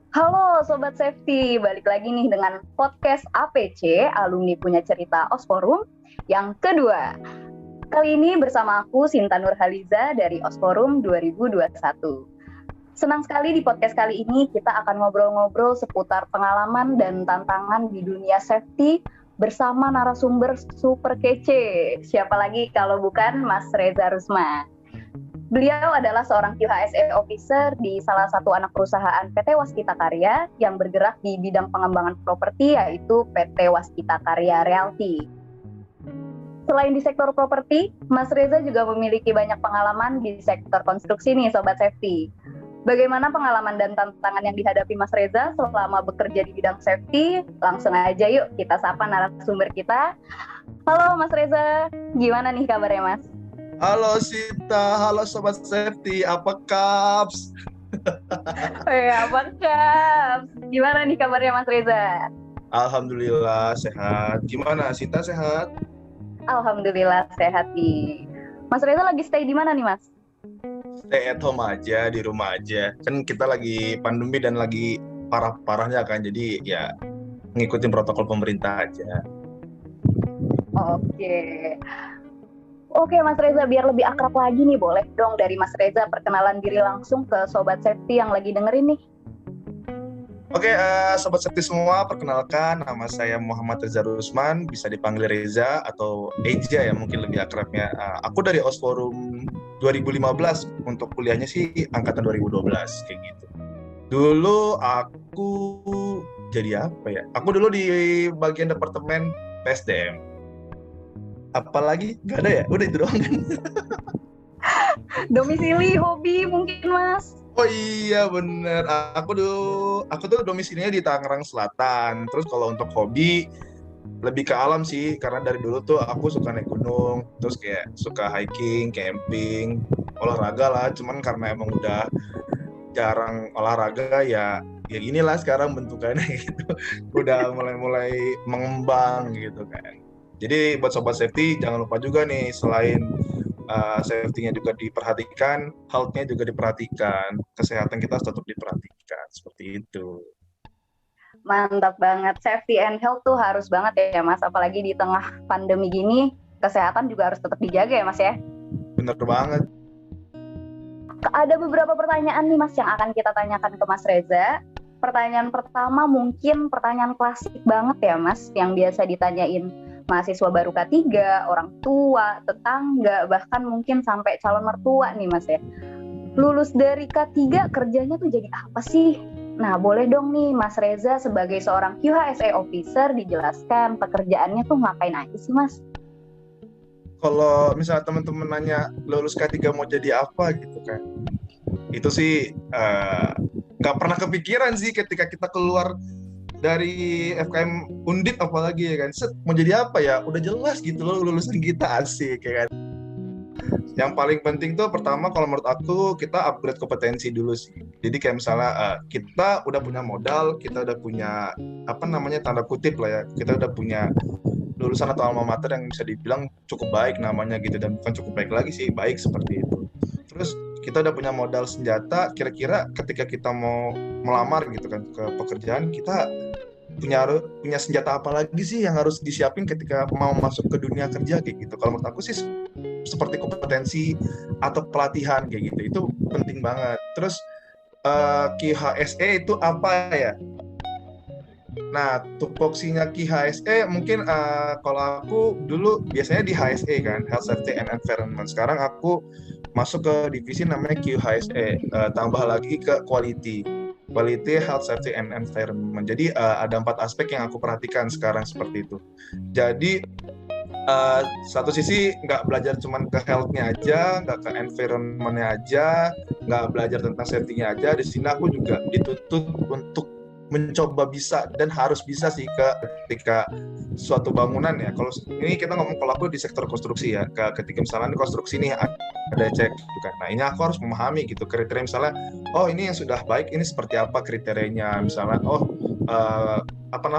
Halo Sobat Safety, balik lagi nih dengan podcast APC, Alumni Punya Cerita Osforum, yang kedua. Kali ini bersama aku Sinta Nurhaliza dari Osforum 2021. Senang sekali di podcast kali ini kita akan ngobrol-ngobrol seputar pengalaman dan tantangan di dunia safety bersama narasumber super kece. Siapa lagi kalau bukan Mas Reza Rusman. Beliau adalah seorang QHSE officer di salah satu anak perusahaan PT Waskita Karya yang bergerak di bidang pengembangan properti, yaitu PT Waskita Karya Realty. Selain di sektor properti, Mas Reza juga memiliki banyak pengalaman di sektor konstruksi nih Sobat Safety. Bagaimana pengalaman dan tantangan yang dihadapi Mas Reza selama bekerja di bidang safety? Langsung aja yuk kita sapa narasumber kita. Halo Mas Reza, gimana nih kabarnya Mas? Halo Sita, halo Sobat Safety, apa kaps? Apa kabar? Gimana nih kabarnya Mas Reza? Alhamdulillah sehat. Gimana Sita, sehat? Alhamdulillah sehat nih. Mas Reza lagi stay di mana nih Mas? Stay at home aja, di rumah aja. Kan kita lagi pandemi dan lagi parah-parahnya kan, jadi ya ngikutin protokol pemerintah aja. Oke Mas Reza, biar lebih akrab lagi nih, boleh dong dari Mas Reza perkenalan diri langsung ke Sobat Safety yang lagi dengerin nih. Oke, Sobat Safety semua, perkenalkan nama saya Muhammad Reza Rusman, bisa dipanggil Reza atau Eja ya mungkin lebih akrabnya. Aku dari Osforum 2015, untuk kuliahnya sih angkatan 2012 kayak gitu. Dulu aku jadi apa ya? Aku dulu di bagian departemen PSDM. Apalagi gak ada ya? Udah itu doang kan? Domisili, hobi mungkin Mas? Oh iya bener. Aku tuh domisilinya di Tangerang Selatan. Terus kalau untuk hobi lebih ke alam sih, karena dari dulu tuh aku suka naik gunung, terus kayak suka hiking, camping, olahraga lah. Cuman karena emang udah jarang olahraga ya inilah sekarang bentukannya gitu. Udah mulai mengembang gitu kan. Jadi buat Sobat Safety jangan lupa juga nih, selain safety-nya juga diperhatikan, health-nya juga diperhatikan, kesehatan kita harus tetap diperhatikan, seperti itu. Mantap banget, safety and health tuh harus banget ya Mas, apalagi di tengah pandemi gini, kesehatan juga harus tetap dijaga ya Mas ya. Bener banget. Ada beberapa pertanyaan nih Mas yang akan kita tanyakan ke Mas Reza. Pertanyaan pertama mungkin pertanyaan klasik banget ya Mas, yang biasa ditanyain mahasiswa baru K3, orang tua, tetangga, bahkan mungkin sampai calon mertua nih Mas ya. Lulus dari K3 kerjanya tuh jadi apa sih? Nah boleh dong nih Mas Reza sebagai seorang QHSE officer dijelaskan pekerjaannya tuh ngapain aja sih Mas? Kalau misalnya teman-teman nanya lulus K3 mau jadi apa gitu kan, itu sih nggak pernah kepikiran sih ketika kita keluar dari FKM Undip apalagi ya kan. Mau jadi apa ya, udah jelas gitu loh lulusan kita, asik ya kan. Yang paling penting tuh pertama kalau menurut aku kita upgrade kompetensi dulu sih. Jadi kayak misalnya kita udah punya modal, kita udah punya apa namanya tanda kutip lah ya, kita udah punya lulusan atau alma mater yang bisa dibilang cukup baik namanya gitu, dan bukan cukup baik lagi sih, baik seperti itu. Terus kita udah punya modal senjata, kira-kira ketika kita mau melamar gitu kan ke pekerjaan, kita punya senjata apa lagi sih yang harus disiapin ketika mau masuk ke dunia kerja kayak gitu. Kalau menurut aku sih seperti kompetensi atau pelatihan kayak gitu, itu penting banget. Terus QHSE itu apa ya? Nah, tupoksinya QHSE mungkin kalau aku dulu biasanya di HSE kan, Health Safety and Environment. Sekarang aku masuk ke divisi namanya QHSE, tambah lagi ke Quality Health Safety and Environment. Jadi ada 4 aspek yang aku perhatikan sekarang seperti itu. Jadi satu sisi nggak belajar cuma ke health-nya aja, nggak ke environment-nya aja, nggak belajar tentang safety-nya aja. Di sini aku juga dituntut untuk mencoba bisa dan harus bisa sih ketika suatu bangunan ya. Kalau ini kita ngomong, kalau aku di sektor konstruksi ya, ketika misalnya di konstruksi ini ada cek gitu kan. Nah ini aku harus memahami gitu kriteria, misalnya oh ini yang sudah baik ini seperti apa kriterianya, misalnya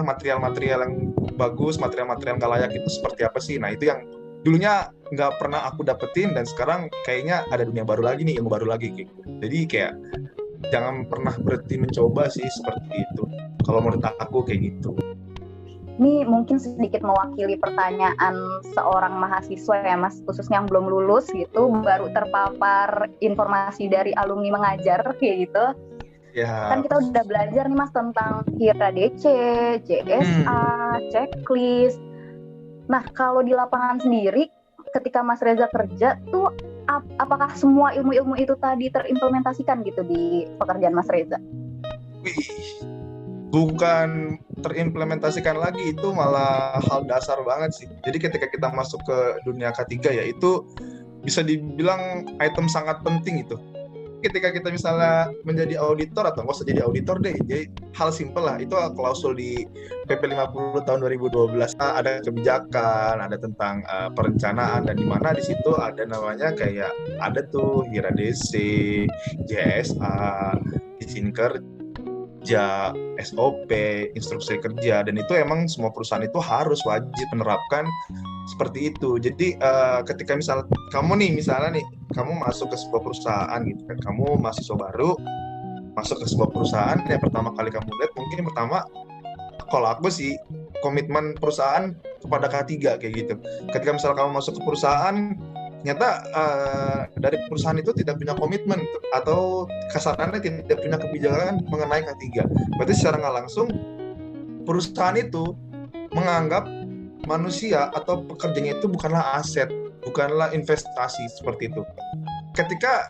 material-material yang bagus, material-material nggak layak itu seperti apa sih. Nah itu yang dulunya nggak pernah aku dapetin, dan sekarang kayaknya ada dunia baru lagi nih, ilmu baru lagi gitu. Jadi kayak jangan pernah berhenti mencoba sih, seperti itu. Kalau menurut aku kayak gitu. Ini mungkin sedikit mewakili pertanyaan seorang mahasiswa ya Mas, khususnya yang belum lulus gitu, baru terpapar informasi dari alumni mengajar kayak gitu. Ya. Kan kita udah belajar nih Mas tentang KIRA DC, JSA, checklist. Nah kalau di lapangan sendiri, ketika Mas Reza kerja tuh, apakah semua ilmu-ilmu itu tadi terimplementasikan gitu di pekerjaan Mas Reza? Wih, bukan terimplementasikan lagi, itu malah hal dasar banget sih. Jadi ketika kita masuk ke dunia K3 ya, itu bisa dibilang item sangat penting itu. Ketika kita misalnya menjadi auditor, atau nggak usah jadi auditor deh, jadi hal simpel lah, itu klausul di PP 50 tahun 2012, ada kebijakan, ada tentang perencanaan, dan di mana di situ ada namanya kayak ada tuh KIRA DC, JSA, izin kerja, SOP, instruksi kerja, dan itu emang semua perusahaan itu harus wajib menerapkan seperti itu. Jadi ketika misalnya kamu masuk ke sebuah perusahaan gitu kan, kamu mahasiswa baru masuk ke sebuah perusahaan, yang pertama kali kamu lihat mungkin pertama, kalau aku sih, komitmen perusahaan kepada K3 kayak gitu. Ketika misalnya kamu masuk ke perusahaan, ternyata dari perusahaan itu tidak punya komitmen atau kasarannya tidak punya kebijakan mengenai K3. Berarti secara nggak langsung perusahaan itu menganggap manusia atau pekerjanya itu bukanlah aset, bukanlah investasi, seperti itu. Ketika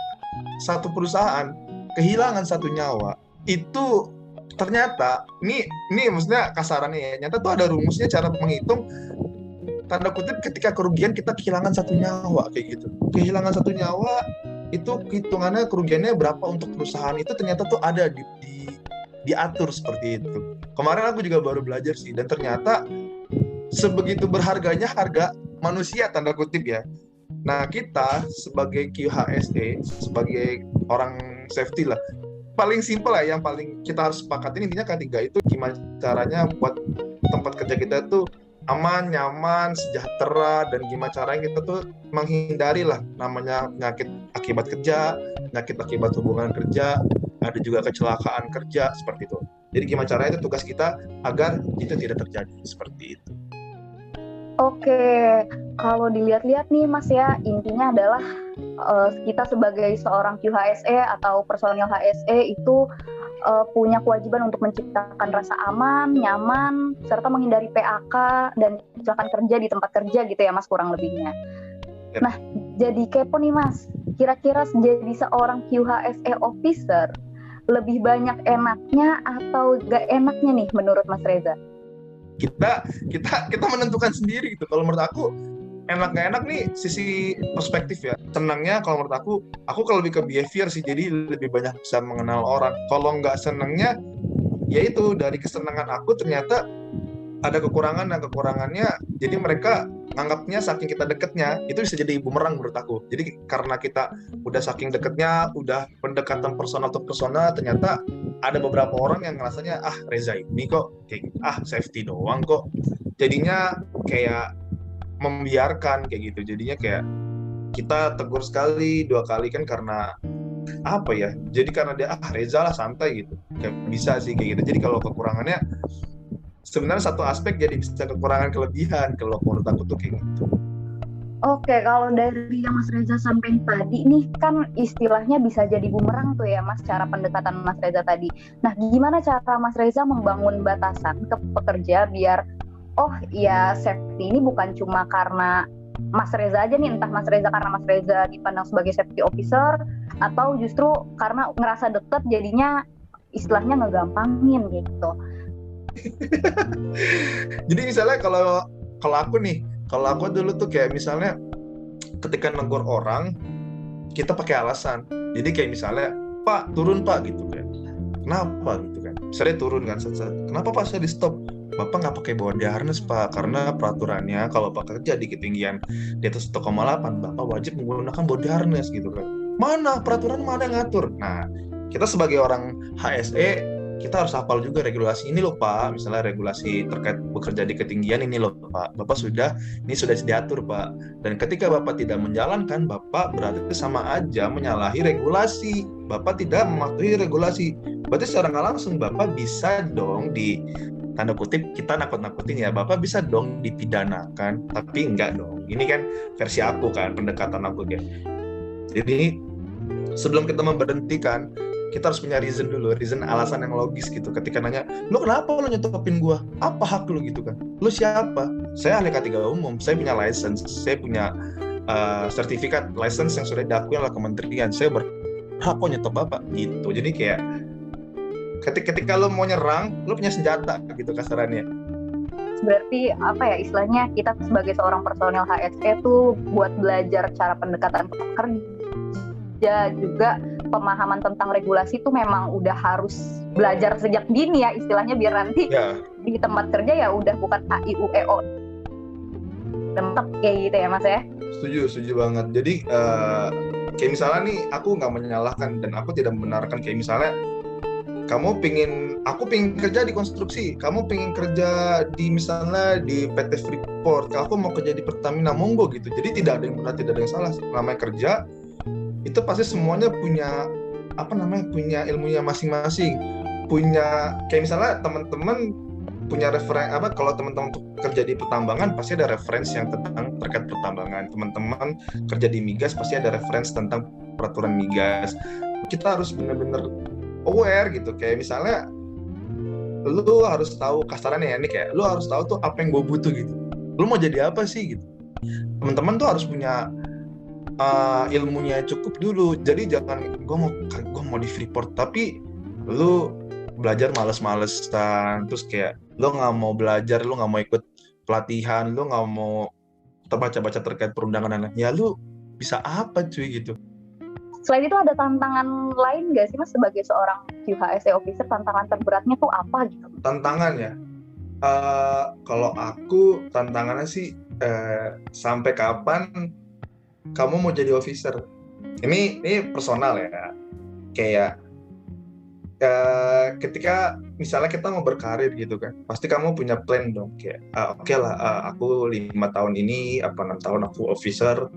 satu perusahaan kehilangan satu nyawa, itu ternyata ini maksudnya kasarannya ya, nyata tuh ada rumusnya cara menghitung, tanda kutip, ketika kerugian kita kehilangan satu nyawa kayak gitu. Kehilangan satu nyawa itu hitungannya kerugiannya berapa untuk perusahaan itu, ternyata tuh ada diatur seperti itu. Kemarin aku juga baru belajar sih, dan ternyata sebegitu berharganya harga manusia, tanda kutip ya. Nah kita sebagai QHSE, sebagai orang safety lah, paling simpel lah, yang paling kita harus sepakatin intinya K3 itu gimana caranya buat tempat kerja kita tuh aman, nyaman, sejahtera, dan gimana caranya kita tuh menghindari lah namanya penyakit akibat kerja, penyakit akibat hubungan kerja, ada juga kecelakaan kerja, seperti itu. Jadi gimana caranya itu tugas kita agar itu tidak terjadi, seperti itu. Oke, kalau dilihat-lihat nih Mas ya, intinya adalah kita sebagai seorang QHSE atau personil HSE itu punya kewajiban untuk menciptakan rasa aman, nyaman, serta menghindari PHK dan kecelakaan kerja di tempat kerja gitu ya Mas, kurang lebihnya. Yep. Nah, jadi kepo nih Mas, kira-kira jadi seorang QHSE officer lebih banyak enaknya atau gak enaknya nih menurut Mas Reza? Kita menentukan sendiri gitu. Kalau menurut aku enak gak enak nih sisi perspektif ya. Senangnya kalau menurut aku kalau lebih ke behavior sih, jadi lebih banyak bisa mengenal orang. Kalau nggak senangnya ya itu, dari kesenangan aku ternyata ada kekurangan, dan kekurangannya jadi mereka nganggapnya saking kita deketnya itu bisa jadi bumerang menurut aku. Jadi karena kita udah saking deketnya, udah pendekatan personal to personal, ternyata ada beberapa orang yang ngerasanya Reza ini kok kayak safety doang kok, jadinya kayak membiarkan kayak gitu. Jadinya kayak kita tegur sekali, 2 kali kan karena apa ya, jadi karena dia Reza lah santai gitu, kayak bisa sih kayak gitu. Jadi kalau kekurangannya sebenarnya satu aspek jadi bisa kekurangan kelebihan kalau menurut aku tuh kayak gitu. Oke, kalau dari yang Mas Reza sampaikan tadi nih, kan istilahnya bisa jadi bumerang tuh ya Mas, cara pendekatan Mas Reza tadi. Nah, gimana cara Mas Reza membangun batasan ke pekerja biar safety ini bukan cuma karena Mas Reza aja nih, entah Mas Reza karena Mas Reza dipandang sebagai safety officer, atau justru karena ngerasa deket jadinya istilahnya ngegampangin gitu. Jadi misalnya kalau aku dulu tuh kayak misalnya ketika negur orang kita pakai alasan. Jadi kayak misalnya, Pak turun Pak gitu kan, kenapa gitu kan, saya turun kan, kenapa Pak saya di stop, Bapak nggak pakai body harness Pak, karena peraturannya kalau Pak kerja di ketinggian di atas 1,8 Bapak wajib menggunakan body harness gitu kan. Mana peraturan, mana yang ngatur? Nah kita sebagai orang HSE kita harus hafal juga regulasi ini loh Pak, misalnya regulasi terkait bekerja di ketinggian ini loh Pak, ini sudah diatur Pak. Dan ketika Bapak tidak menjalankan, Bapak berarti sama aja menyalahi regulasi. Bapak tidak mematuhi regulasi. Berarti secara nggak langsung Bapak bisa dong di tanda kutip kita nakut-nakutin ya, Bapak bisa dong dipidanakan. Tapi enggak dong. Ini kan versi aku kan, pendekatan aku ya. Jadi sebelum kita memberhentikan, kita harus punya reason dulu, alasan yang logis gitu. Ketika nanya, lu kenapa lu nyetopin gua? Apa hak lu gitu kan? Lu siapa? Saya ahli K3 umum, saya punya license, saya punya sertifikat license yang sudah diakui oleh kementerian. Saya berhak kok nyetop Bapak gitu. Jadi kayak ketika lu mau nyerang, lu punya senjata gitu kasarannya. Berarti apa ya istilahnya, kita sebagai seorang personel HSE tuh buat belajar cara pendekatan pekerja, juga pemahaman tentang regulasi itu memang udah harus belajar sejak dini ya istilahnya, biar nanti di tempat kerja ya udah bukan AIUEO tempat kayak gitu ya Mas ya. Setuju banget. Jadi kayak misalnya nih, aku nggak menyalahkan dan aku tidak membenarkan kayak misalnya aku pingin kerja di konstruksi, kamu pingin kerja di misalnya di PT Freeport, aku mau kerja di Pertamina, monggo gitu. Jadi tidak ada yang benar, tidak ada yang salah. Namanya kerja itu pasti semuanya punya punya ilmunya masing-masing, punya kayak misalnya teman-teman punya kalau teman-teman kerja di pertambangan pasti ada referensi yang terkait pertambangan, teman-teman kerja di migas pasti ada referensi tentang peraturan migas. Kita harus benar-benar aware gitu, kayak misalnya lu harus tahu kasarannya ya, ini kayak lu harus tahu tuh apa yang gue butuh gitu, lu mau jadi apa sih gitu. Teman-teman tuh harus punya ilmunya cukup dulu. Jadi jangan gue mau di Freeport tapi lu belajar males-malesan, terus kayak lu nggak mau belajar, lu nggak mau ikut pelatihan, lu nggak mau baca-baca terkait perundangan, ya lu bisa apa cuy gitu. Selain itu ada tantangan lain nggak sih Mas sebagai seorang QHSE officer, tantangan terberatnya tuh apa gitu? Tantangan ya, kalau aku tantangannya sih sampai kapan kamu mau jadi officer. Ini personal ya. Kayak ketika misalnya kita mau berkarir gitu kan, pasti kamu punya plan dong. Kayak oke lah, aku 5 tahun ini 6 tahun aku officer,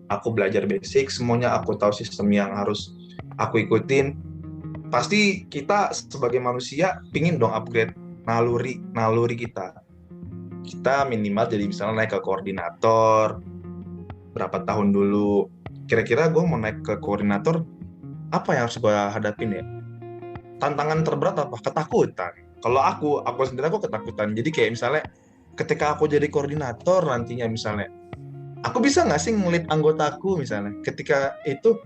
aku belajar basic, semuanya aku tahu sistem yang harus aku ikutin. Pasti kita sebagai manusia pingin dong upgrade naluri kita. Kita minimal jadi misalnya naik ke koordinator berapa tahun dulu. Kira-kira gue mau naik ke koordinator, apa yang harus gue hadapin ya? Tantangan terberat apa? Ketakutan. Kalau aku sendiri aku ketakutan. Jadi kayak misalnya ketika aku jadi koordinator nantinya misalnya, aku bisa nggak sih ngelit anggotaku misalnya? Ketika itu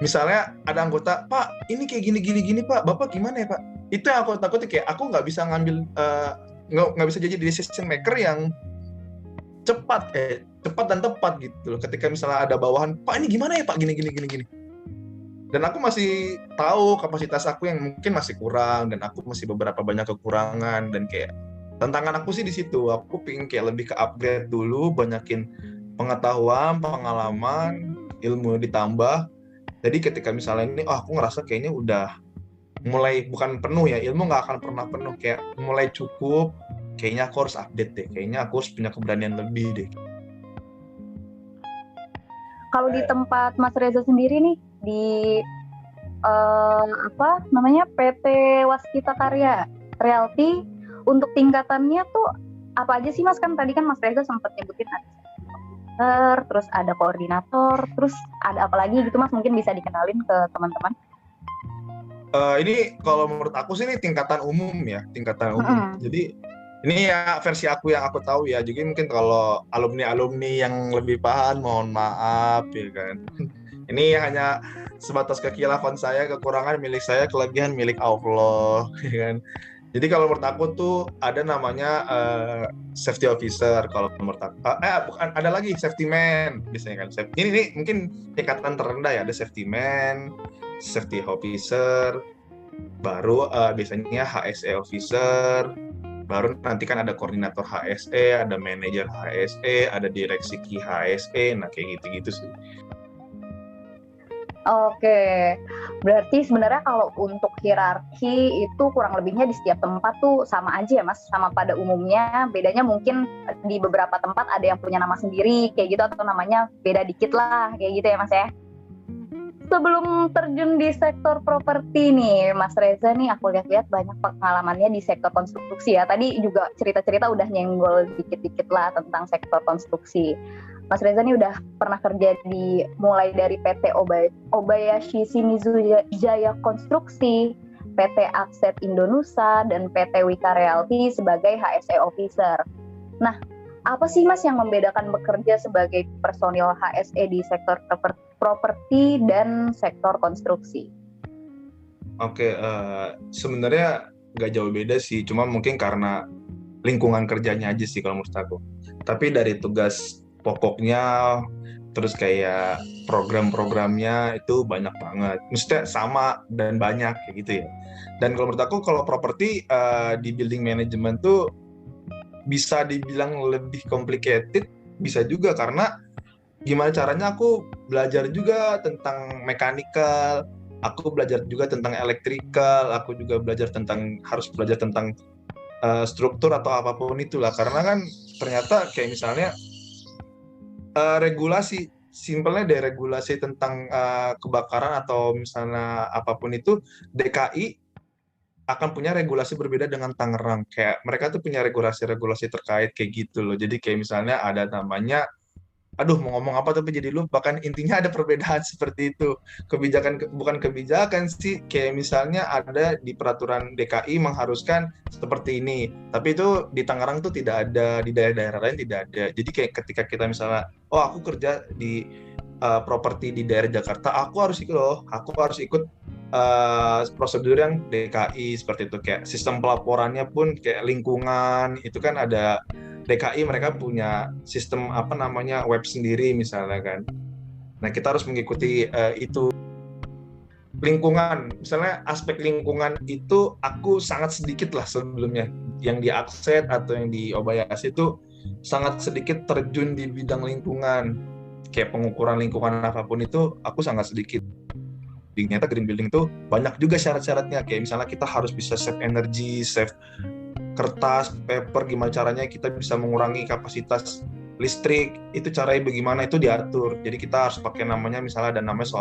misalnya ada anggota, Pak ini kayak gini Pak, Bapak gimana ya Pak? Itu yang aku takutin, kayak aku nggak bisa ngambil, nggak bisa jadi decision maker yang cepat dan tepat gitu loh. Ketika misalnya ada bawahan, Pak ini gimana ya Pak, gini. Dan aku masih tahu kapasitas aku yang mungkin masih kurang, dan aku masih beberapa banyak kekurangan, dan kayak tantangan aku sih di situ. Aku pengen kayak lebih ke upgrade dulu, banyakin pengetahuan, pengalaman, ilmu ditambah. Jadi ketika misalnya ini, aku ngerasa kayaknya udah mulai bukan penuh ya, ilmu nggak akan pernah penuh, kayak mulai cukup, kayaknya aku harus update deh, kayaknya aku harus punya keberanian lebih deh. Kalau di tempat Mas Reza sendiri nih, di PT Waskita Karya Realty, untuk tingkatannya tuh apa aja sih Mas? Kan tadi kan Mas Reza sempat nyebutin ada terus ada koordinator, terus ada apa lagi gitu Mas, mungkin bisa dikenalin ke teman-teman. Ini kalau menurut aku sih ini tingkatan umum. Jadi ini ya versi aku yang aku tahu ya. Jadi mungkin kalau alumni yang lebih paham mohon maaf ya kan. Ini hanya sebatas kekhilafan saya, kekurangan milik saya, kelebihan milik Allah ya kan. Jadi kalau menurut aku tuh ada namanya safety officer. Kalau menurut aku, bukan, ada lagi safety man biasanya kan. Ini mungkin tingkatan terendah ya. Ada safety man, safety officer, baru biasanya HSE officer, baru nanti kan ada koordinator HSE, ada manajer HSE, ada direksi HSE, nah kayak gitu-gitu sih. Oke, Berarti sebenarnya kalau untuk hierarki itu kurang lebihnya di setiap tempat tuh sama aja ya Mas, sama pada umumnya. Bedanya mungkin di beberapa tempat ada yang punya nama sendiri kayak gitu atau namanya beda dikit lah kayak gitu ya Mas ya. Sebelum terjun di sektor properti nih Mas Reza nih, aku lihat-lihat banyak pengalamannya di sektor konstruksi ya. Tadi juga cerita-cerita udah nyenggol dikit-dikit lah tentang sektor konstruksi. Mas Reza nih udah pernah kerja di mulai dari PT Obayashi Shimizu Jaya Konstruksi, PT Akset Indonesia, dan PT Wika Realty sebagai HSE Officer. Nah, apa sih Mas yang membedakan bekerja sebagai personil HSE di sektor properti dan sektor konstruksi? Oke, sebenarnya nggak jauh beda sih, cuma mungkin karena lingkungan kerjanya aja sih kalau menurut aku. Tapi dari tugas pokoknya, terus kayak program-programnya itu banyak banget. Maksudnya sama dan banyak kayak gitu ya. Dan kalau menurut aku kalau properti di building management tuh bisa dibilang lebih complicated, bisa juga karena gimana caranya aku belajar juga tentang mechanical, aku belajar juga tentang electrical, aku juga harus belajar tentang struktur atau apapun itulah. Karena kan ternyata kayak misalnya regulasi, simpelnya dari regulasi tentang kebakaran atau misalnya apapun itu, DKI akan punya regulasi berbeda dengan Tangerang. Kayak mereka tuh punya regulasi-regulasi terkait kayak gitu loh. Jadi kayak misalnya ada namanya, aduh mau ngomong apa tapi jadi lupa, kan intinya ada perbedaan seperti itu. Bukan kebijakan sih, kayak misalnya ada di peraturan DKI mengharuskan seperti ini, tapi itu di Tangerang tuh tidak ada, di daerah-daerah lain tidak ada. Jadi kayak ketika kita misalnya, oh aku kerja di properti di daerah Jakarta, aku harus ikut prosedur yang DKI seperti itu. Kayak sistem pelaporannya pun kayak lingkungan itu kan ada DKI, mereka punya sistem web sendiri misalnya kan. Nah kita harus mengikuti itu. Lingkungan, misalnya aspek lingkungan itu aku sangat sedikit lah sebelumnya. Yang di Akset atau yang di Obayashi itu sangat sedikit terjun di bidang lingkungan. Kayak pengukuran lingkungan apapun itu aku sangat sedikit. Ternyata green building itu banyak juga syarat-syaratnya. Kayak misalnya kita harus bisa save energy, save kertas, paper, gimana caranya kita bisa mengurangi kapasitas listrik, itu caranya bagaimana, itu diatur. Jadi kita harus pakai misalnya ada namanya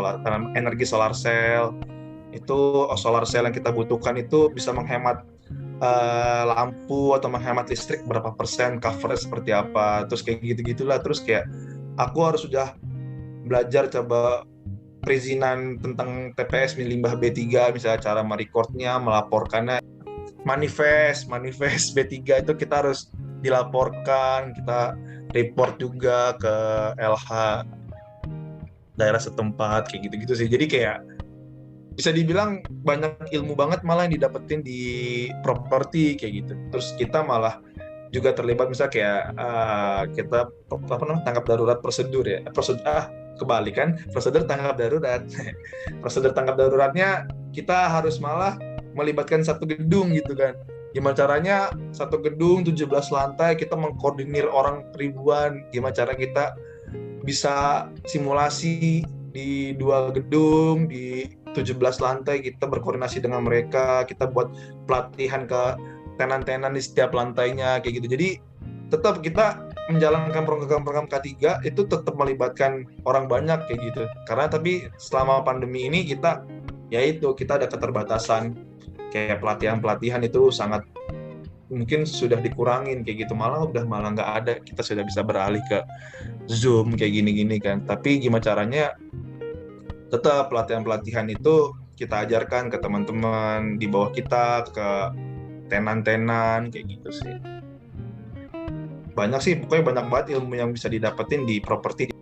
energi solar cell. Itu solar cell yang kita butuhkan itu bisa menghemat lampu atau menghemat listrik berapa persen, coverage seperti apa, terus kayak gitu-gitulah. Terus kayak aku harus sudah belajar coba perizinan tentang TPS limbah B3, misalnya cara merecordnya, melaporkannya, manifest B3 itu kita harus dilaporkan, kita report juga ke LH daerah setempat kayak gitu-gitu sih. Jadi kayak bisa dibilang banyak ilmu banget malah yang didapetin di properti kayak gitu. Terus kita malah juga terlibat misalnya kayak kita tanggap darurat prosedur ya. Kebalik kan, prosedur tanggap darurat. Prosedur tanggap daruratnya kita harus malah melibatkan satu gedung gitu kan. Gimana caranya satu gedung 17 lantai kita mengkoordinir orang ribuan, gimana cara kita bisa simulasi di 2 gedung di 17 lantai, kita berkoordinasi dengan mereka, kita buat pelatihan ke tenan-tenan di setiap lantainya kayak gitu. Jadi tetap kita menjalankan program-program K3 itu tetap melibatkan orang banyak kayak gitu. Karena tapi selama pandemi ini kita ada keterbatasan, kayak pelatihan itu sangat mungkin sudah dikurangin kayak gitu, malah nggak ada, kita sudah bisa beralih ke Zoom kayak gini-gini kan. Tapi gimana caranya tetap pelatihan itu kita ajarkan ke teman-teman di bawah kita, ke tenan-tenan kayak gitu sih. Banyak sih, pokoknya banyak banget ilmu yang bisa didapetin di properti.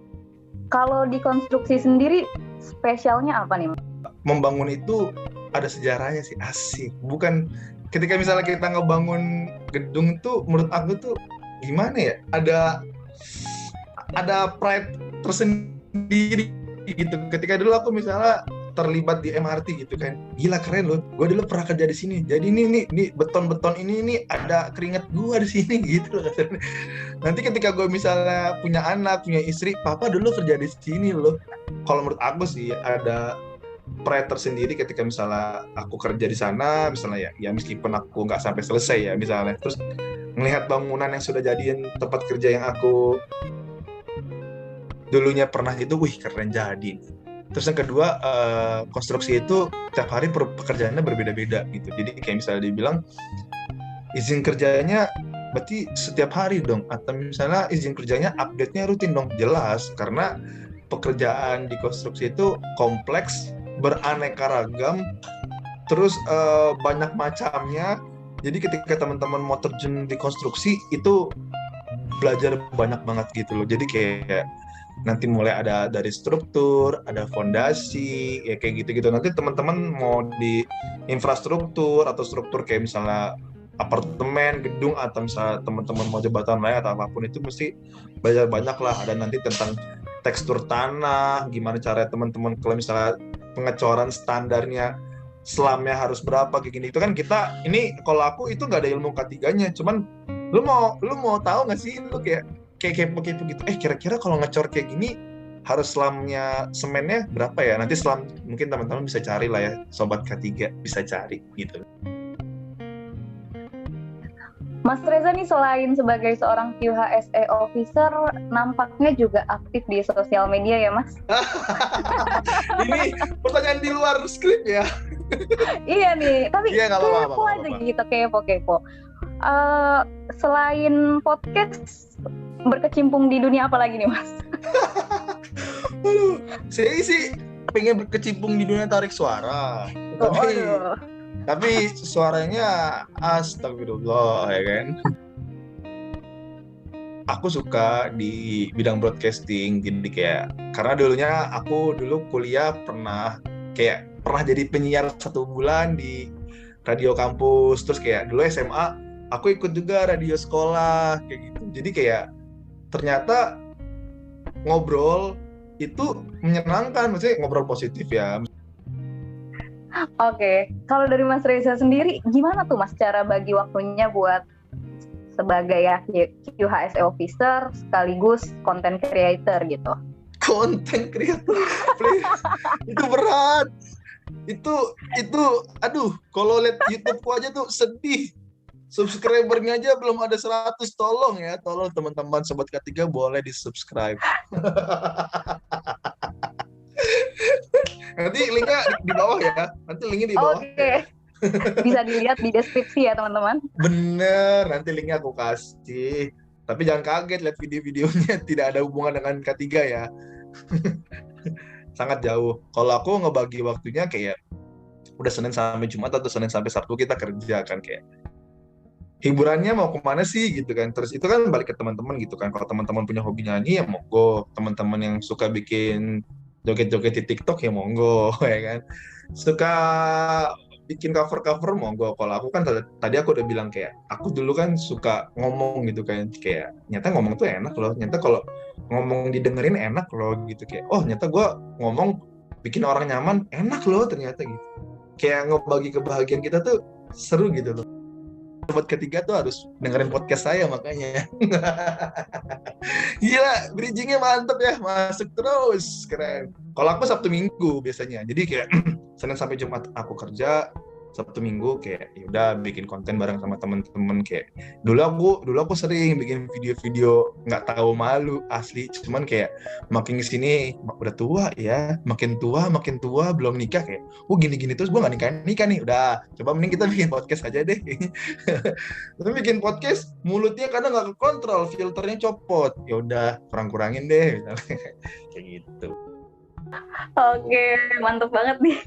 Kalau di konstruksi sendiri spesialnya apa nih? Membangun itu ada sejarahnya sih, asik. Bukan ketika misalnya kita ngebangun gedung tuh, menurut aku tuh gimana ya, ada pride tersendiri gitu. Ketika dulu aku misalnya terlibat di MRT gitu kan, gila keren loh, gue dulu pernah kerja di sini, jadi ini beton ini ada keringat gue di sini gitu loh. Nanti ketika gue misalnya punya anak, punya istri, papa dulu kerja di sini loh. Kalau menurut aku sih ada pride tersendiri ketika misalnya aku kerja di sana, misalnya ya meskipun aku nggak sampai selesai ya misalnya, terus melihat bangunan yang sudah jadiin tempat kerja yang aku dulunya pernah itu, wih keren jadi. Terus yang kedua, konstruksi itu tiap hari pekerjaannya berbeda-beda gitu. Jadi kayak misalnya dibilang izin kerjanya berarti setiap hari dong, atau misalnya izin kerjanya update-nya rutin dong, jelas karena pekerjaan di konstruksi itu kompleks, beraneka ragam, terus banyak macamnya. Jadi ketika teman-teman mau terjun di konstruksi itu belajar banyak banget gitu loh. Jadi kayak nanti mulai ada dari struktur, ada fondasi, ya kayak gitu-gitu. Nanti teman-teman mau di infrastruktur atau struktur kayak misalnya apartemen, gedung, atau misalnya teman-teman mau jembatan raya atau apapun itu mesti belajar banyak lah. Ada nanti tentang tekstur tanah, gimana cara teman-teman kalau misalnya pengecoran standarnya selamnya harus berapa kayak gini. Itu kan kita ini kalau aku itu nggak ada ilmu K3-nya, cuman lu mau tahu nggak sih, lu kayak kepo-kepo gitu. Kira-kira kalau ngecor kayak gini harus selamnya semennya berapa ya? Nanti selam mungkin teman-teman bisa cari lah ya, sobat K3 bisa cari gitu. Mas Reza nih selain sebagai seorang QHSE officer, nampaknya juga aktif di sosial media ya Mas? Ini pertanyaan di luar skrip ya? Iya nih, tapi iya, kepo aja gitu, kepo. Selain podcast, berkecimpung di dunia apa lagi nih Mas? Saya sih pengen berkecimpung di dunia tarik suara, tapi suaranya astagfirullah ya kan. Aku suka di bidang broadcasting, jadi kayak karena dulunya aku kuliah pernah jadi penyiar 1 bulan di radio kampus, terus kayak dulu SMA aku ikut juga radio sekolah kayak gitu. Jadi kayak ternyata ngobrol itu menyenangkan, maksudnya ngobrol positif ya. Oke, kalau dari Mas Reza sendiri, gimana tuh Mas cara bagi waktunya buat sebagai ya QHSE officer sekaligus content creator gitu? Content creator, itu berat. Itu, aduh, kalau lihat YouTube-ku aja tuh sedih. Subscribernya aja belum ada 100, tolong teman-teman sobat K3 boleh di-subscribe. Nanti linknya di bawah ya. Oke. Bisa dilihat di deskripsi ya teman-teman. Bener, nanti linknya aku kasih. Tapi jangan kaget lihat video-videonya tidak ada hubungan dengan K3 ya. Sangat jauh. Kalau aku ngebagi waktunya kayak udah Senin sampai Jumat atau Senin sampai Sabtu kita kerja kan, kayak hiburannya mau kemana sih gitu kan. Terus itu kan balik ke teman-teman gitu kan. Kalau teman-teman punya hobi nyanyi ya monggo, teman-teman yang suka bikin joget-joget di TikTok ya monggo ya kan, suka bikin cover-cover monggo. Kalau aku kan tadi aku udah bilang kayak aku dulu kan suka ngomong gitu kan, kayak nyata ngomong tuh enak loh, nyata kalau ngomong didengerin enak loh gitu, kayak oh nyata gue ngomong bikin orang nyaman enak loh ternyata gitu, kayak ngebagi kebahagiaan kita tuh seru gitu loh. Sobat K3 tuh harus dengerin podcast saya makanya. Gila, bridgingnya mantep ya, masuk terus, keren. Kalau aku Sabtu Minggu biasanya, jadi kayak Senin sampai Jumat aku kerja, Sabtu Minggu kayak yaudah bikin konten bareng sama temen-temen. Kayak dulu aku sering bikin video-video nggak tahu malu asli, cuman kayak makin kesini udah tua ya, makin tua belum nikah kayak gini-gini terus gue nggak nikah nih, udah coba mending kita bikin podcast aja deh. Tapi bikin podcast mulutnya kadang nggak kekontrol, filternya copot, ya udah kurangin deh misalnya. Kayak gitu. Oke, mantep banget nih.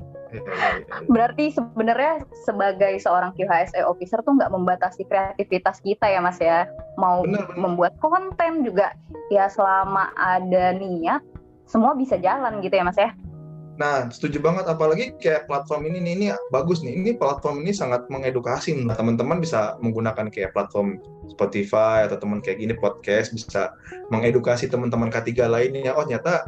Berarti sebenarnya sebagai seorang QHSE officer tuh nggak membatasi kreativitas kita ya Mas ya. Mau bener. Membuat konten juga ya selama ada niat semua bisa jalan gitu ya Mas ya. Nah, setuju banget, apalagi kayak platform ini bagus nih. Ini platform ini sangat mengedukasi. Nah, teman-teman bisa menggunakan kayak platform Spotify atau teman kayak gini podcast bisa mengedukasi teman-teman K3 lainnya. Oh, ternyata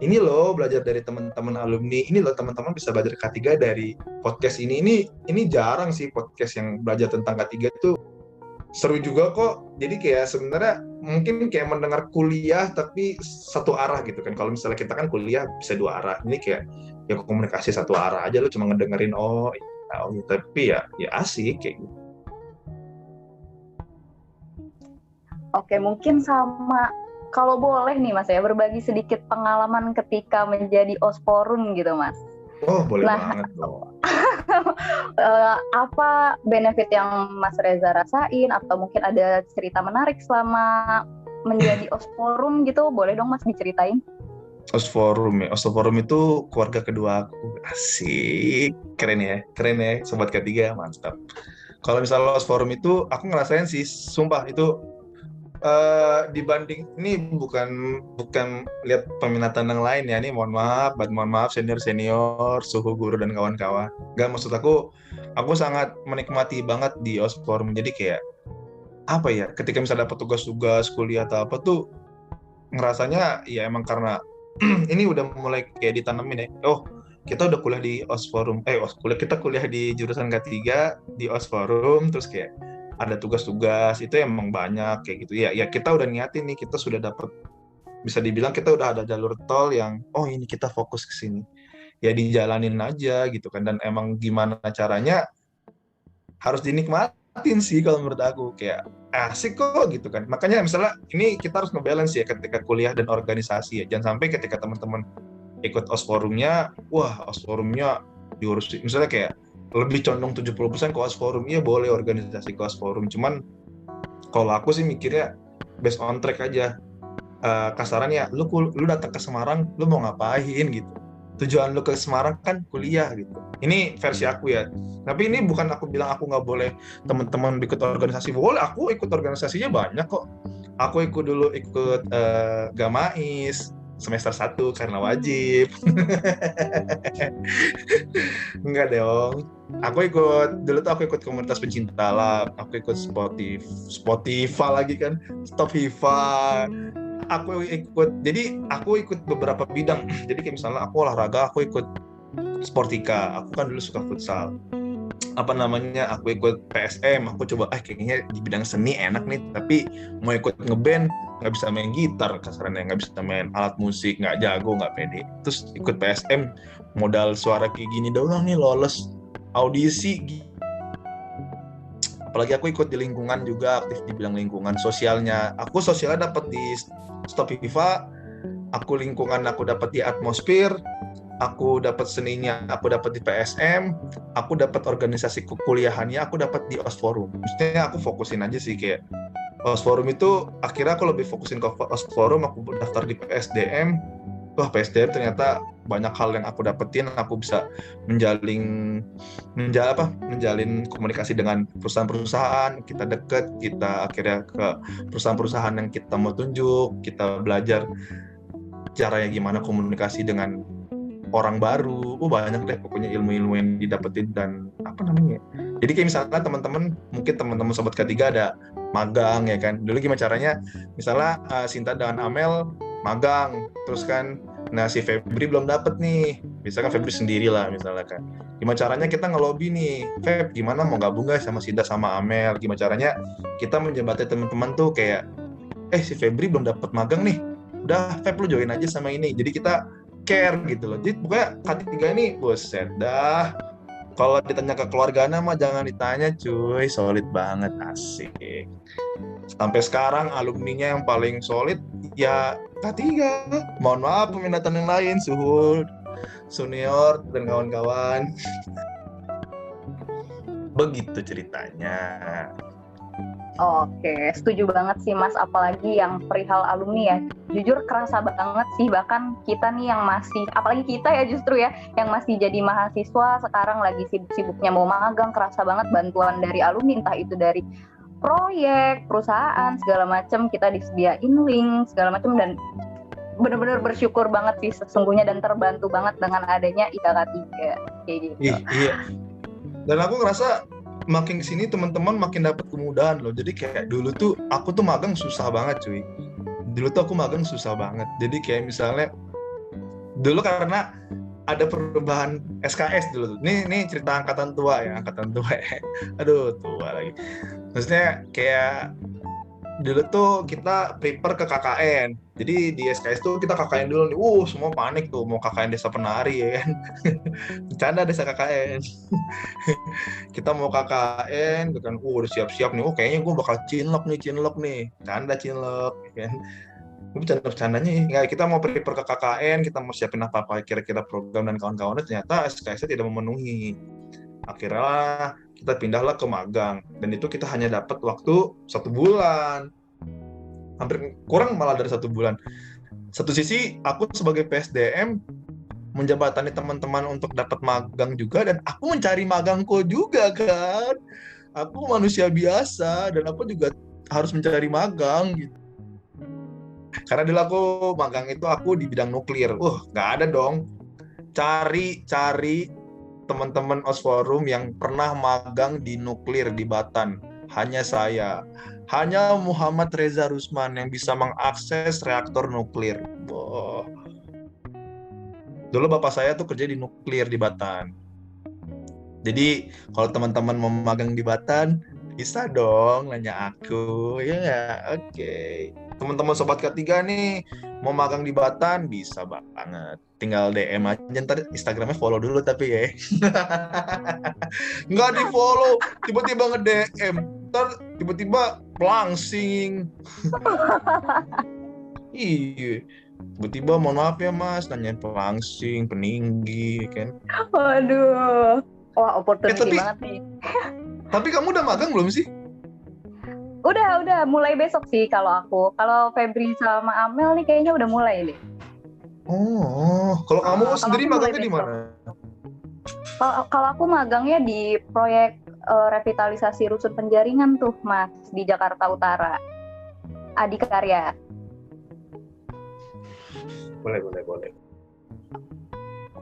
ini loh belajar dari teman-teman alumni, ini loh teman-teman bisa belajar K3 dari podcast ini. Ini jarang sih podcast yang belajar tentang K3 itu, seru juga kok. Jadi kayak sebenarnya mungkin kayak mendengar kuliah tapi satu arah gitu kan. Kalau misalnya kita kan kuliah bisa 2 arah, ini kayak ya komunikasi satu arah aja, lu cuma ngedengerin oh iya, oh, gitu. Tapi ya asik kayak gitu. Oke, mungkin sama kalau boleh nih Mas ya berbagi sedikit pengalaman ketika menjadi osporum gitu Mas. Oh boleh Nah, banget dong. apa benefit yang Mas Reza rasain atau mungkin ada cerita menarik selama menjadi osporum gitu, boleh dong Mas diceritain? Osforum itu keluarga kedua aku. Asik, keren ya, sobat ketiga, mantap. Kalau misalnya Osforum itu, aku ngerasain sih, sumpah itu dibanding ini bukan bukan lihat peminatan yang lain ya, ini mohon maaf senior suhu guru dan kawan-kawan. Gak, maksud aku sangat menikmati banget di Osforum. Jadi kayak apa ya, ketika misalnya dapat tugas-tugas kuliah atau apa tuh ngerasanya ya emang karena ini udah mulai kayak ditanamin ya. Oh, kita udah kuliah di Osforum. Kita kuliah di jurusan ketiga di Osforum, terus kayak ada tugas-tugas itu emang banyak kayak gitu. Ya kita udah niatin nih, kita sudah dapat, bisa dibilang kita udah ada jalur tol yang oh ini kita fokus ke sini. Ya dijalanin aja gitu kan, dan emang gimana caranya harus dinikmatin sih kalau menurut aku, kayak asik kok gitu kan. Makanya misalnya ini kita harus ngebalance ya ketika kuliah dan organisasi ya. Jangan sampai ketika teman-teman ikut osforumnya, wah osforumnya diurus, misalnya kayak lebih condong 70% ke osforum. Iya boleh organisasi ke osforum, cuman kalau aku sih mikirnya based on track aja. Kasarannya lu datang ke Semarang lu mau ngapain gitu, tujuan lu ke Semarang kan kuliah gitu. Ini versi aku ya, tapi ini bukan aku bilang aku nggak boleh teman-teman ikut organisasi. Boleh, aku ikut organisasinya banyak kok. Aku ikut Gamais semester 1 karena wajib. Enggak dong. Dulu tuh aku ikut komunitas pencinta alam, aku ikut Spotify lagi kan, Stop Hiva. Aku ikut beberapa bidang. Jadi kayak misalnya aku olahraga, aku ikut Sportika, aku kan dulu suka futsal. Aku ikut PSM, aku coba kayaknya di bidang seni enak nih, tapi mau ikut ngeband nggak bisa main gitar kasarnya, nggak bisa main alat musik, nggak jago, nggak pede. Terus ikut PSM, modal suara kayak gini doang nih lolos audisi. Apalagi aku ikut di lingkungan juga, aktif di bidang lingkungan sosialnya. Aku sosialnya dapat di Stop Viva, aku lingkungan aku dapat di Atmosfer, aku dapat seninya aku dapat di PSM, aku dapat organisasi kuliahannya aku dapat di Osforum. Maksudnya aku fokusin aja sih, kayak Osforum itu akhirnya aku lebih fokusin ke Osforum. Aku daftar di PSDM. Wah, PSDM ternyata banyak hal yang aku dapetin. Aku bisa menjalin komunikasi dengan perusahaan-perusahaan. Kita deket, kita akhirnya ke perusahaan-perusahaan yang kita mau tunjuk. Kita belajar caranya gimana komunikasi dengan orang baru. Banyak deh pokoknya ilmu-ilmu yang didapetin. Dan jadi kayak misalnya mungkin teman-teman sobat ketiga ada magang ya kan. Dulu gimana caranya, misalnya Sinta dengan Amel magang, terus kan si Febri belum dapet nih, misalkan Febri sendiri lah misalnya kan, gimana caranya kita ngelobi nih, Feb gimana mau gabung gak sama Sinta sama Amel, gimana caranya kita menjembatani teman-teman tuh kayak si Febri belum dapet magang nih, udah Feb lu join aja sama ini. Jadi kita care gitu loh. Jadi pokoknya K3 ini buset dah, kalau ditanya ke keluarganya mah jangan ditanya cuy, solid banget, asik. Sampai sekarang alumninya yang paling solid ya K3. Mohon maaf peminatan yang lain, Suhud, Senior dan kawan-kawan. Begitu ceritanya. Oke, setuju banget sih Mas, apalagi yang perihal alumni ya. Jujur kerasa banget sih, bahkan kita nih yang masih, apalagi kita ya justru ya, yang masih jadi mahasiswa sekarang lagi sibuk-sibuknya mau magang, kerasa banget bantuan dari alumni, entah itu dari proyek, perusahaan, segala macam, kita disediain link, segala macam, dan benar-benar bersyukur banget sih sesungguhnya dan terbantu banget dengan adanya IKK3 kayak gitu. Iya. Dan aku ngerasa makin kesini teman-teman makin dapat kemudahan loh. Jadi kayak dulu tuh aku tuh magang susah banget cuy. Jadi kayak misalnya dulu karena ada perubahan SKS dulu. Nih cerita angkatan tua ya. Aduh, tua lagi. Maksudnya kayak dulu tuh kita prepare ke KKN. Jadi di SKS tuh kita KKN dulu nih. Semua panik tuh mau KKN Desa Penari ya kan. Bercanda desa KKN. Kita mau KKN gitu kan. Udah siap-siap nih. Kayaknya gue bakal cinlok nih. Canda cinlok ya kan. Bercandanya ya kita mau prepare ke KKN, kita mau siapin apa-apa kira-kira program dan kawan-kawannya, ternyata SKS-nya tidak memenuhi. Akhirnya kita pindahlah ke magang, dan itu kita hanya dapat waktu 1 bulan, hampir kurang malah dari 1 bulan. Satu sisi aku sebagai PSDM menjembatani teman-teman untuk dapat magang juga, dan aku mencari magangku juga kan. Aku manusia biasa dan aku juga harus mencari magang gitu. Karena dulu aku magang itu aku di bidang nuklir. Nggak ada dong. Cari teman-teman Osforum yang pernah magang di nuklir di Batan. Hanya saya. Hanya Muhammad Reza Rusman yang bisa mengakses reaktor nuklir. Dulu bapak saya tuh kerja di nuklir di Batan. Jadi kalau teman-teman mau magang di Batan, bisa dong nanya aku. Ya nggak? Oke. Teman-teman Sobat K3 nih, mau magang di Batan, bisa banget. Tinggal DM aja, ntar Instagramnya follow dulu tapi ya. Nggak di follow, tiba-tiba nge-DM. Ntar tiba-tiba langsing. Iya. Tiba-tiba mohon maaf ya mas, nanyain pelangsing, peninggi, kan. Waduh. Wah, opportunity banget nih. Tapi kamu udah magang belum sih? Udah, mulai besok sih kalau aku. Kalau Febri sama Amel nih kayaknya udah mulai nih. Kalau kamu sendiri magangnya di mana? Kalau aku magangnya di proyek revitalisasi rusun penjaringan tuh, Mas, di Jakarta Utara. Adikarya. Boleh.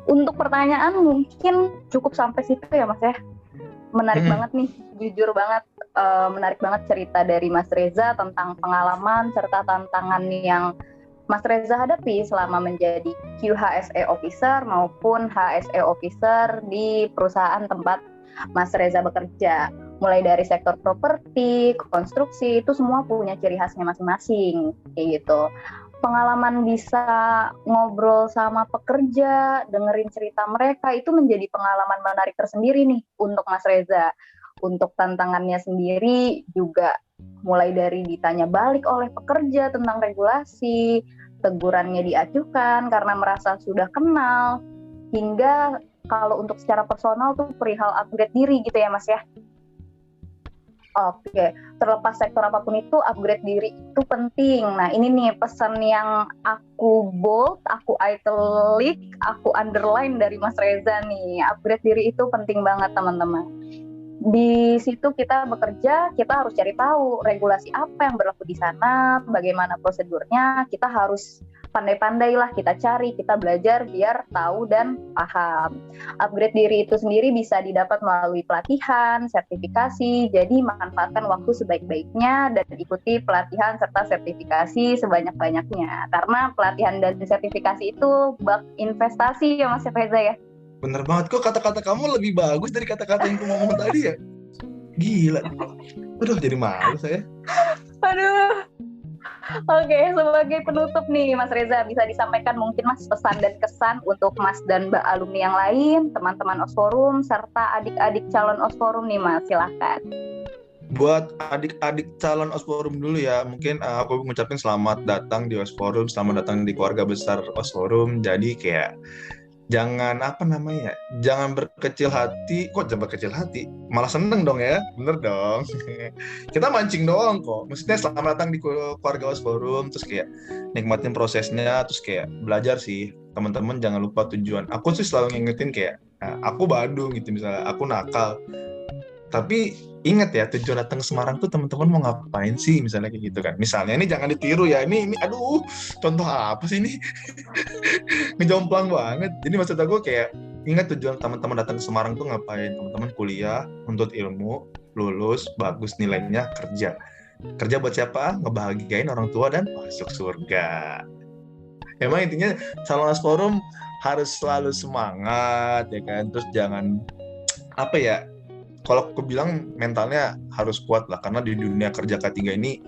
Untuk pertanyaan mungkin cukup sampai situ ya, Mas ya. Menarik banget nih, jujur banget. Menarik banget cerita dari Mas Reza tentang pengalaman serta tantangan yang Mas Reza hadapi selama menjadi QHSE Officer maupun HSE Officer di perusahaan tempat Mas Reza bekerja. Mulai dari sektor properti, konstruksi, itu semua punya ciri khasnya masing-masing, kayak gitu. Pengalaman bisa ngobrol sama pekerja, dengerin cerita mereka, itu menjadi pengalaman menarik tersendiri nih untuk Mas Reza. Untuk tantangannya sendiri juga mulai dari ditanya balik oleh pekerja tentang regulasi, tegurannya diajukan karena merasa sudah kenal, hingga kalau untuk secara personal tuh perihal upgrade diri gitu ya Mas ya. Oke, terlepas sektor apapun itu, upgrade diri itu penting. Nah ini nih pesan yang aku bold, aku italic, aku underline dari Mas Reza nih. Upgrade diri itu penting banget teman-teman. Di situ kita bekerja, kita harus cari tahu regulasi apa yang berlaku di sana, bagaimana prosedurnya, kita harus pandai-pandai lah kita cari, kita belajar biar tahu dan paham. Upgrade diri itu sendiri bisa didapat melalui pelatihan, sertifikasi, jadi manfaatkan waktu sebaik-baiknya dan ikuti pelatihan serta sertifikasi sebanyak-banyaknya. Karena pelatihan dan sertifikasi itu bak investasi ya Mas Reza ya. Bener banget, kok kata-kata kamu lebih bagus dari kata-kata yang aku ngomong tadi ya. Gila. Aduh, jadi malu saya. Aduh. Oke, sebagai penutup nih Mas Reza, bisa disampaikan mungkin Mas pesan dan kesan untuk Mas dan Mbak alumni yang lain, teman-teman Osforum, serta adik-adik calon Osforum nih Mas, silahkan. Buat adik-adik calon Osforum dulu ya, mungkin aku mengucapkan selamat datang di Osforum, selamat datang di keluarga besar Osforum. Jadi kayak jangan jangan berkecil hati. Kok jangan berkecil hati? Malah seneng dong ya, bener dong. Kita mancing doang kok. Maksudnya selamat datang di keluarga Osforum, terus kayak nikmatin prosesnya, terus kayak belajar sih. Teman-teman jangan lupa tujuan. Aku sih selalu ngingetin kayak, aku Badung gitu misalnya, aku nakal. Tapi ingat ya, tujuan datang ke Semarang tuh teman-teman mau ngapain sih misalnya kayak gitu kan. Misalnya ini jangan ditiru ya. Ini aduh, contoh apa sih ini? Ngejomplang banget. Jadi maksud aku kayak ingat tujuan teman-teman datang ke Semarang tuh ngapain. Teman-teman kuliah, nuntut ilmu, lulus, bagus nilainya, kerja. Kerja buat siapa? Ngebahagiain orang tua dan masuk surga. Emang intinya calon Osforum harus selalu semangat ya kan. Terus jangan kalau aku bilang mentalnya harus kuat lah, karena di dunia kerja K3 ini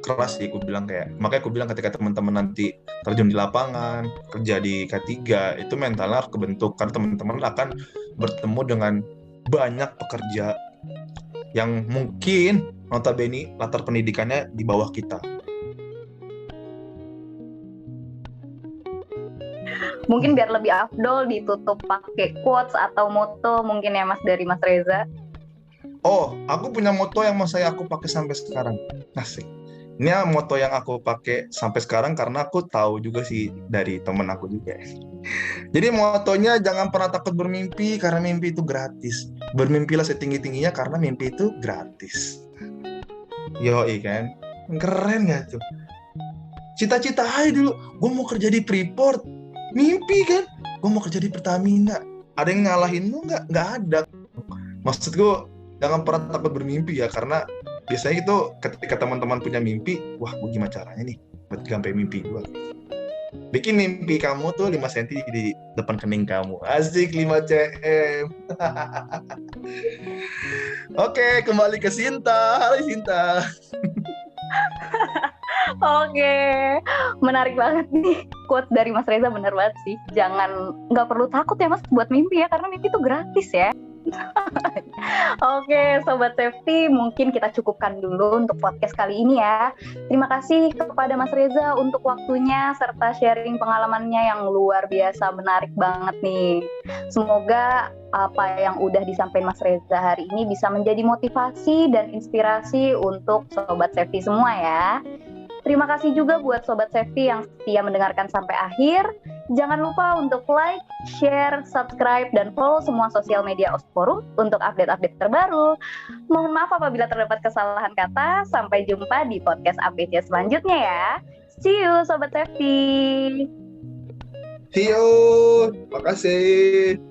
keras sih, aku bilang kayak, makanya aku bilang ketika teman-teman nanti terjun di lapangan, kerja di K3, itu mentalnya harus kebentuk, karena teman-teman akan bertemu dengan banyak pekerja yang mungkin notabene latar pendidikannya di bawah kita. Mungkin biar lebih afdol ditutup pakai quotes atau moto mungkin ya Mas, dari Mas Reza. Oh, aku punya moto yang aku pakai sampai sekarang. Asik. Ini moto yang aku pakai sampai sekarang karena aku tahu juga sih dari temen aku juga. Jadi motonya, jangan pernah takut bermimpi karena mimpi itu gratis. Bermimpilah setinggi-tingginya karena mimpi itu gratis. Yoi kan? Keren gak tuh? Cita-cita aja dulu, gue mau kerja di Freeport. Mimpi kan? Gue mau kerja di Pertamina. Ada yang ngalahin lu nggak? Nggak ada. Maksud gue, jangan pernah takut bermimpi ya, karena biasanya itu ketika teman-teman punya mimpi, wah gue gimana caranya nih buat sampai mimpi gue. Bikin mimpi kamu tuh 5 cm di depan kening kamu. Asik 5 cm. Oke, kembali ke Sinta. Hai Sinta. Oke, menarik banget nih quote dari Mas Reza, bener banget sih. Nggak perlu takut ya Mas buat mimpi ya, karena mimpi itu gratis ya. Oke, Sobat Safety, mungkin kita cukupkan dulu untuk podcast kali ini ya. Terima kasih kepada Mas Reza untuk waktunya serta sharing pengalamannya yang luar biasa menarik banget nih. Semoga apa yang udah disampaikan Mas Reza hari ini bisa menjadi motivasi dan inspirasi untuk Sobat Safety semua ya. Terima kasih juga buat Sobat Safety yang setia mendengarkan sampai akhir. Jangan lupa untuk like, share, subscribe, dan follow semua sosial media Osforum untuk update-update terbaru. Mohon maaf apabila terdapat kesalahan kata. Sampai jumpa di podcast APC selanjutnya ya. See you Sobat Safety. See you. Makasih.